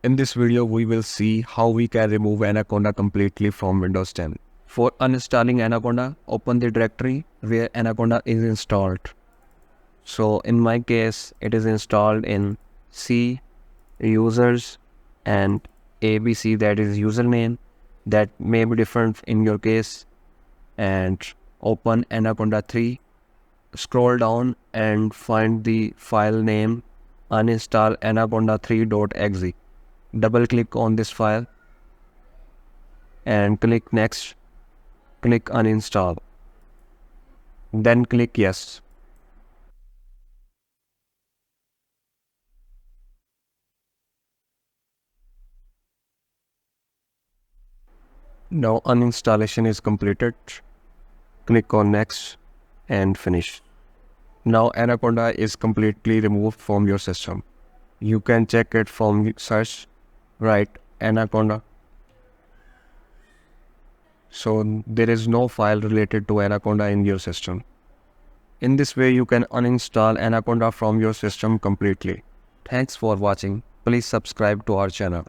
In this video, we will see how we can remove Anaconda completely from Windows 10. For uninstalling Anaconda, open the directory where Anaconda is installed. So in my case, it is installed in C, users, and ABC, that is username. That may be different in your case. And open Anaconda 3. Scroll down and find the file name uninstall anaconda3.exe. Double click on this file and click next. Click uninstall. Then click yes. Now uninstallation is completed. Click on next and finish. Now Anaconda is completely removed from your system. You can check it from search, write Anaconda. So there is no file related to Anaconda in your system. In this way, you can uninstall Anaconda from your system completely. Thanks for watching. Please subscribe to our channel.